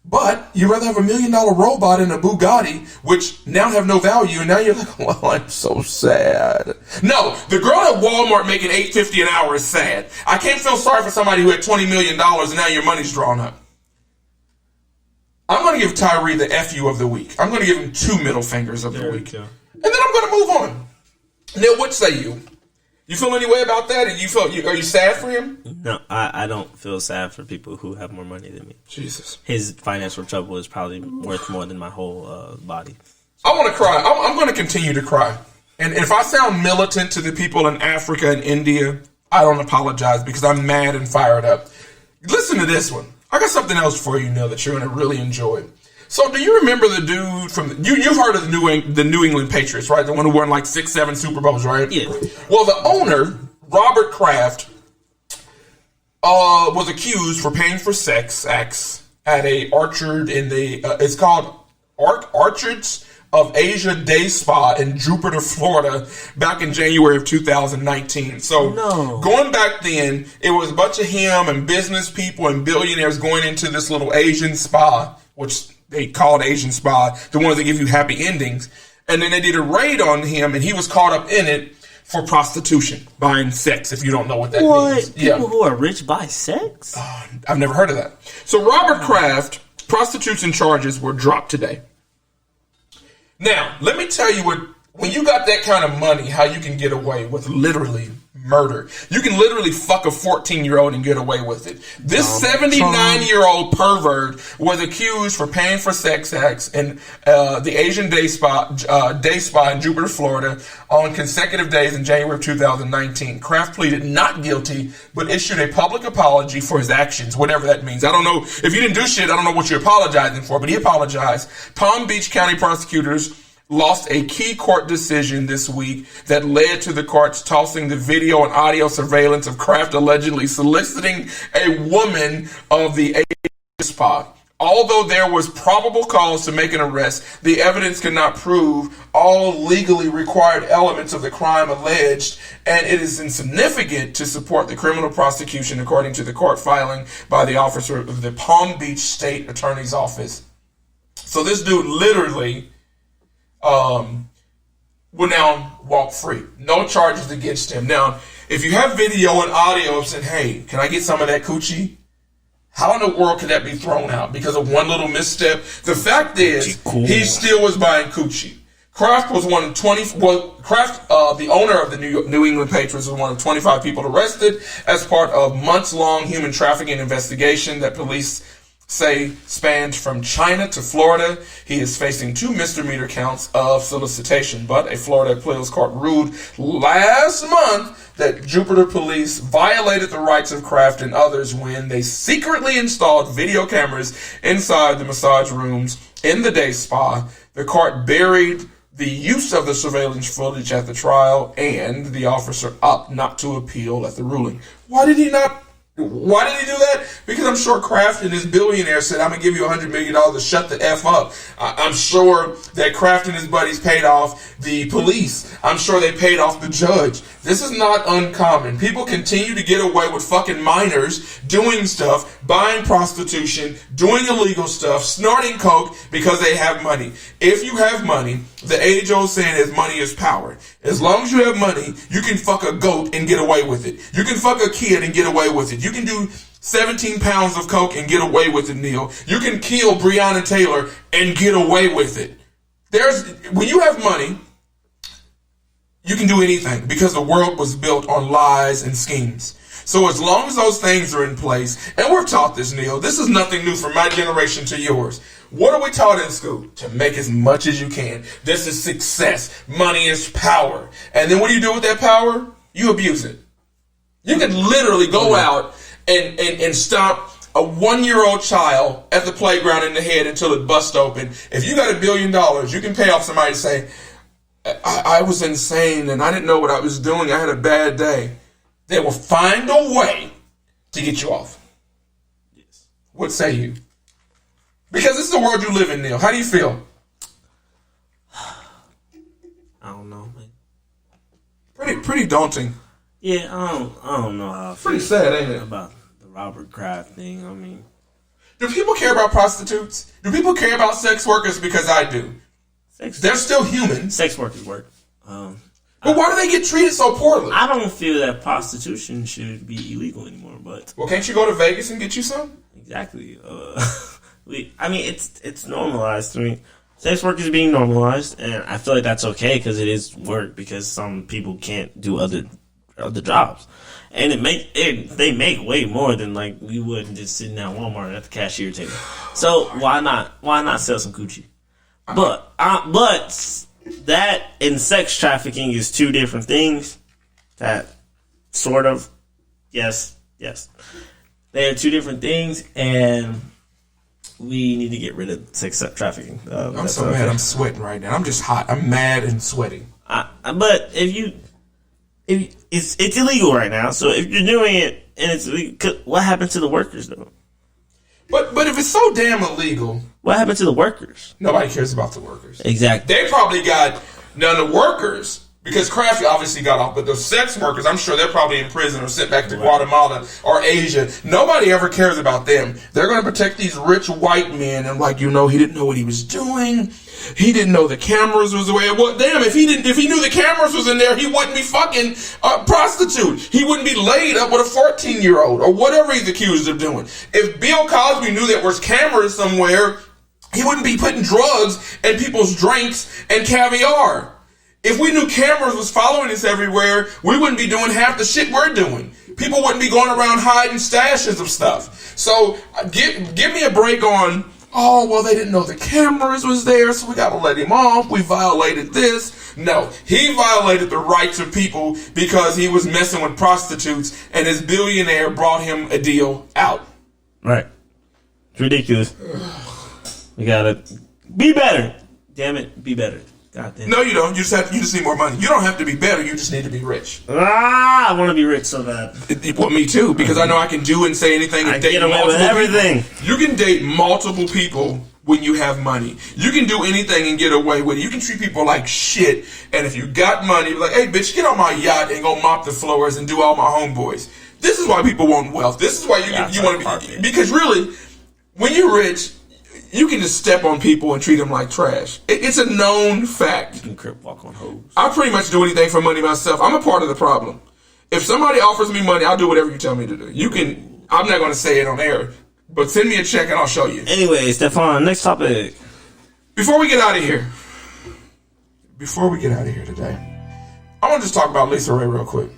But you'd rather have $1 million robot in a Bugatti, which now have no value, and now you're like, well, I'm so sad. No, the girl at Walmart making $8.50 an hour is sad. I can't feel sorry for somebody who had $20 million and now your money's drawn up. I'm going to give Tyrese the FU of the week. I'm going to give him 2 middle fingers of the week. And then I'm going to move on. Neil, what say you? You feel any way about that? And are you sad for him? No, I don't feel sad for people who have more money than me. Jesus. His financial trouble is probably worth more than my whole body. I want to cry. I'm going to continue to cry. And if I sound militant to the people in Africa and India, I don't apologize because I'm mad and fired up. Listen to this one. I got something else for you, Neil, that you're going to really enjoy. So, do you remember the dude from you've heard of the New England Patriots, right? The one who won like 6-7 Super Bowls, right? Yeah. Well, the owner, Robert Kraft, was accused for paying for sex acts at a orchard in the it's called Orchids of Asia Day Spa in Jupiter, Florida, back in January of 2019. So, going back then, it was a bunch of him and business people and billionaires going into this little Asian spa, which they called Asian Spa, the ones that give you happy endings. And then they did a raid on him, and he was caught up in it for prostitution, buying sex, if you don't know what that means. People who are rich buy sex? I've never heard of that. So Robert Kraft, prostitution charges were dropped today. Now, let me tell you when you got that kind of money, how you can get away with literally murder. You can literally fuck a 14-year-old and get away with it. This 79-year-old pervert was accused for paying for sex acts in the Asian Day Spa in Jupiter, Florida, on consecutive days in January of 2019. Kraft pleaded not guilty, but issued a public apology for his actions, whatever that means. I don't know. If you didn't do shit, I don't know what you're apologizing for, but he apologized. Palm Beach County prosecutors lost a key court decision this week that led to the courts tossing the video and audio surveillance of Kraft allegedly soliciting a woman of the Asian spa. Although there was probable cause to make an arrest, the evidence could not prove all legally required elements of the crime alleged, and it is insignificant to support the criminal prosecution, according to the court filing by the officer of the Palm Beach State Attorney's Office. So this dude literally will now walk free. No charges against him. Now, if you have video and audio of saying, hey, can I get some of that coochie? How in the world could that be thrown out because of one little misstep? The fact is, he still was buying coochie. Kraft was one of 20. Well, Kraft, the owner of the New England Patriots, was one of 25 people arrested as part of months-long human trafficking investigation that police say spanned from China to Florida. He is facing 2 misdemeanor counts of solicitation, but a Florida appeals court ruled last month that Jupiter police violated the rights of Kraft and others when they secretly installed video cameras inside the massage rooms in the day spa. The court buried the use of the surveillance footage at the trial, and the officer opted not to appeal at the ruling. Why did he do that? Because I'm sure Kraft and his billionaire said, I'm going to give you $100 million to shut the F up. I'm sure that Kraft and his buddies paid off the police. I'm sure they paid off the judge. This is not uncommon. People continue to get away with fucking minors doing stuff, buying prostitution, doing illegal stuff, snorting coke because they have money. If you have money, the age-old saying is money is power. As long as you have money, you can fuck a goat and get away with it. You can fuck a kid and get away with it. You can do 17 pounds of coke and get away with it, Neil. You can kill Breonna Taylor and get away with it. When you have money, you can do anything because the world was built on lies and schemes. So as long as those things are in place, and we're taught this, Neil, this is nothing new from my generation to yours. What are we taught in school? To make as much as you can. This is success. Money is power. And then what do you do with that power? You abuse it. You can literally go out and stop a 1-year-old child at the playground in the head until it busts open. If you got $1 billion, you can pay off somebody to say, I was insane and I didn't know what I was doing. I had a bad day. they will find a way to get you off. Yes. What say you? Because this is the world you live in, Neil. How do you feel? I don't know, man. Pretty daunting. Yeah, I don't know how I feel Pretty sad, ain't it? about the Robert Kraft thing. I mean, do people care about prostitutes? Do people care about sex workers? Because I do. They're still humans. Sex workers work. But why do they get treated so poorly? I don't feel that prostitution should be illegal anymore, but Well, can't you go to Vegas and get you some? exactly. It's normalized to me. Sex work is being normalized, and I feel like that's okay because it is work. Because some people can't do other jobs, and they make way more than like we would just sitting at Walmart at the cashier table. So why not sell some coochie? But that and sex trafficking is two different things. That sort of, yes, they are two different things, and we need to get rid of sex trafficking. I'm so mad. I'm sweating right now. I'm just hot. I'm mad and sweating. But if it's illegal right now, so if you're doing it and it's illegal, what happened to the workers though? But if it's so damn illegal, what happened to the workers? Nobody cares about the workers. Exactly. They probably got none of the workers. Because Kraft obviously got off, but those sex workers, I'm sure they're probably in prison or sent back to Guatemala or Asia. Nobody ever cares about them. They're going to protect these rich white men, and he didn't know what he was doing. He didn't know the cameras was the way it was. Damn, if he knew the cameras was in there, he wouldn't be fucking a prostitute. He wouldn't be laid up with a 14-year-old or whatever he's accused of doing. If Bill Cosby knew there was cameras somewhere, he wouldn't be putting drugs in people's drinks and caviar. If we knew cameras was following us everywhere, we wouldn't be doing half the shit we're doing. People wouldn't be going around hiding stashes of stuff. So give me a break on, they didn't know the cameras was there, so we got to let him off. We violated this. No, he violated the rights of people because he was messing with prostitutes, and his billionaire brought him a deal out. Right. It's ridiculous. We got to be better. Damn it, be better. No, you don't. You just need more money. You don't have to be better. You just need to be rich. I want to be rich so bad. Well, me too, because I know I can do and say anything. And I get away with everything. People. You can date multiple people when you have money. You can do anything and get away with it. You can treat people like shit, and if you got money, you're like, hey, bitch, get on my yacht and go mop the floors and do all my homeboys. This is why people want wealth. This is why you want to be. Because really, when you're rich, you can just step on people and treat them like trash. It's a known fact. You can crip walk on hoes. I pretty much do anything for money myself. I'm a part of the problem. If somebody offers me money, I'll do whatever you tell me to do. I'm not going to say it on air, but send me a check and I'll show you. Anyway, Stefan, next topic. Before we get out of here today, I want to just talk about Lisa Ray real quick.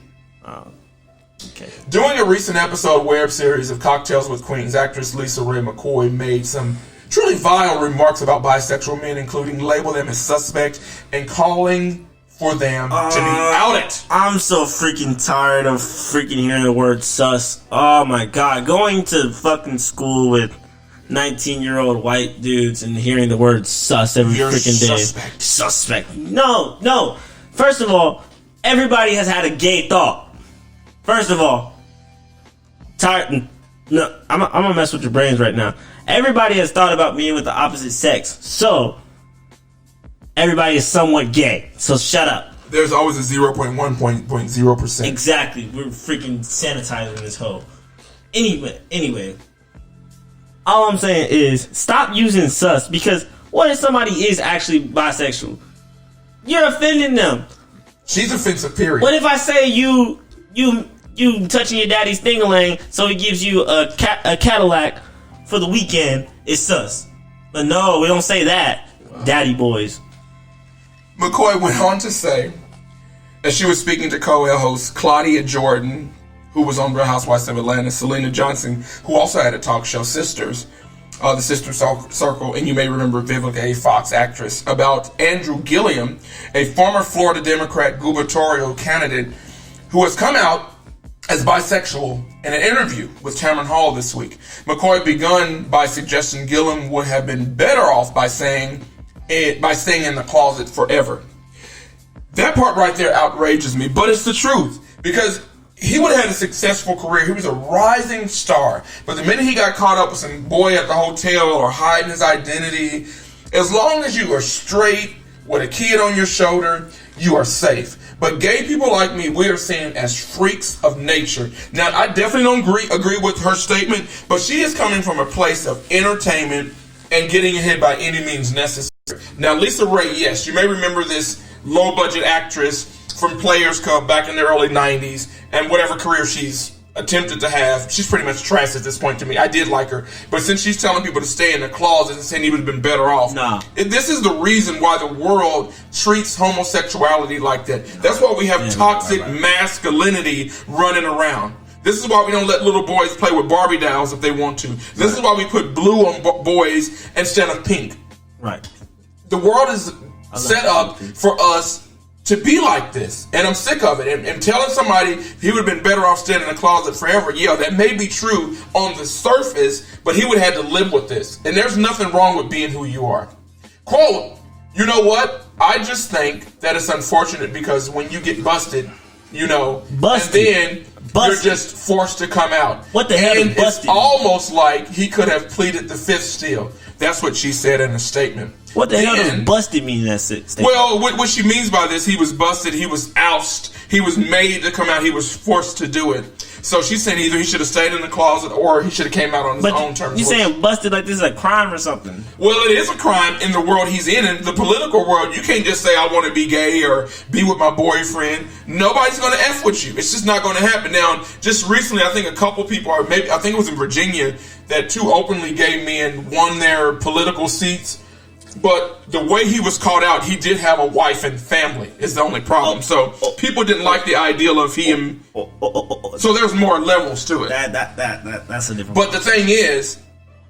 Okay. During a recent episode web series of Cocktails with Queens, actress Lisa Ray McCoy made some truly vile remarks about bisexual men, including label them as suspect and calling for them to be outed. I'm so freaking tired of freaking hearing the word sus. Oh my god. Going to fucking school with 19-year-old white dudes and hearing the word sus every freaking day. Suspect. No. First of all, everybody has had a gay thought. First of all, no, I'm gonna mess with your brains right now. Everybody has thought about being with the opposite sex, so everybody is somewhat gay. So shut up. There's always a 0.1.0%. Exactly. We're freaking sanitizing this hoe. Anyway. All I'm saying is stop using sus, because what if somebody is actually bisexual? You're offending them. She's offensive, period. What if I say you touching your daddy's thing-a-lang so he gives you a Cadillac for the weekend is sus? But no, we don't say that. Wow. Daddy boys. McCoy went on to say, as she was speaking to co-ed host Claudia Jordan, who was on Real Housewives of Atlanta, Selena Johnson, who also had a talk show, Sisters, the Sister Circle, and you may remember Vivica A. Fox, actress, about Andrew Gilliam, a former Florida Democrat gubernatorial candidate who has come out as bisexual in an interview with Tamron Hall this week. McCoy begun by suggesting Gilliam would have been better off by staying in the closet forever. That part right there outrages me, but it's the truth. Because he would have had a successful career. He was a rising star. But the minute he got caught up with some boy at the hotel or hiding his identity, as long as you are straight with a kid on your shoulder, you are safe. But gay people like me, we are seen as freaks of nature. Now, I definitely don't agree with her statement, but she is coming from a place of entertainment and getting ahead by any means necessary. Now, Lisa Ray, yes, you may remember this low-budget actress from Players Club back in the early 90s, and whatever career she's attempted to have, she's pretty much trash at this point to me. I did like her, but since she's telling people to stay in the closet and saying he would have been better off, this is the reason why the world treats homosexuality like that. That's why we have toxic masculinity running around. This is why we don't let little boys play with Barbie dolls if they want to. This is why we put blue on boys instead of pink. Right. The world is set up for us to be like this, and I'm sick of it. And telling somebody he would have been better off staying in the closet forever, yeah, that may be true on the surface, but he would have had to live with this. And there's nothing wrong with being who you are. Quote, you know what? I just think that it's unfortunate because when you get busted, and then you're just forced to come out. What the hell is busted? It's almost like he could have pleaded the fifth still. That's what she said in a statement. What the hell does busted mean? That's it. Well, what she means by this, he was busted, he was ousted, he was made to come out, he was forced to do it. So she's saying either he should have stayed in the closet or he should have came out on his own terms. You saying busted like this is a crime or something? Well, it is a crime in the world he's in the political world. You can't just say I want to be gay or be with my boyfriend. Nobody's going to F with you. It's just not going to happen. Now, just recently, I think a couple people, or maybe I think it was in Virginia, that two openly gay men won their political seats. But the way he was called out, he did have a wife and family is the only problem. So people didn't like the ideal of him. So there's more levels to it. That's a different. But the thing is,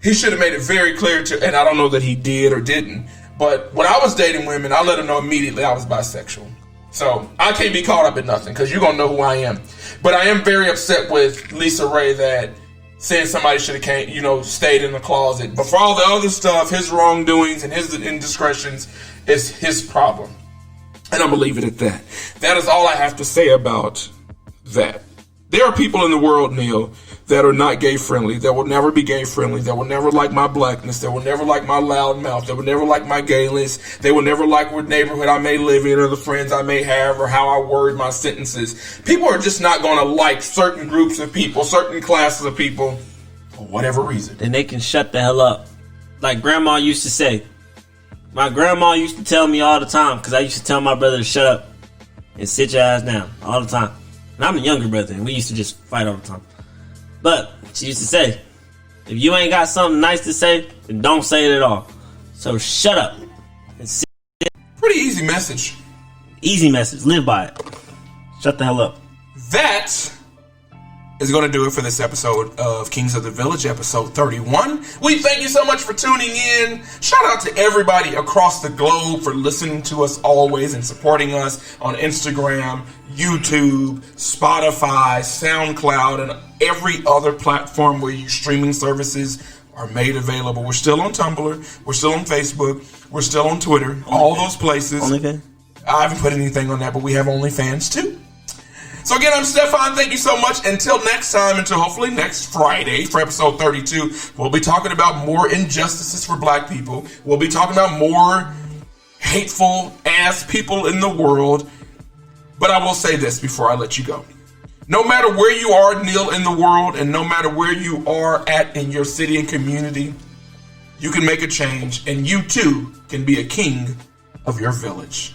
he should have made it very clear to, and I don't know that he did or didn't, but when I was dating women, I let them know immediately I was bisexual. So I can't be caught up in nothing because you're going to know who I am. But I am very upset with Lisa Ray that saying somebody should have stayed in the closet. But for all the other stuff, his wrongdoings and his indiscretions is his problem. And I'm going to leave it at that. That is all I have to say about that. There are people in the world, Neil, that are not gay friendly, that will never be gay friendly, that will never like my blackness, that will never like my loud mouth, that will never like my gayness, they will never like what neighborhood I may live in or the friends I may have or how I word my sentences. People are just not going to like certain groups of people, certain classes of people, for whatever reason. And they can shut the hell up. Like Grandma used to say. My grandma used to tell me all the time, because I used to tell my brother to shut up and sit your ass down all the time. And I'm a younger brother, and we used to just fight all the time. But she used to say, if you ain't got something nice to say, then don't say it at all. So shut up and sit. Pretty easy message. Easy message. Live by it. Shut the hell up. That is going to do it for this episode of Kings of the Village, episode 31. We thank you so much for tuning in. Shout out to everybody across the globe for listening to us always and supporting us on Instagram, YouTube, Spotify, SoundCloud, and every other platform where your streaming services are made available. We're still on Tumblr. We're still on Facebook. We're still on Twitter. All those places. OnlyFans? I haven't put anything on that, but we have OnlyFans too. So again, I'm Stephion. Thank you so much. Until next time, until hopefully next Friday for episode 32, we'll be talking about more injustices for black people. We'll be talking about more hateful ass people in the world. But I will say this before I let you go. No matter where you are, Neil, in the world, and no matter where you are at in your city and community, you can make a change, and you too can be a king of your village.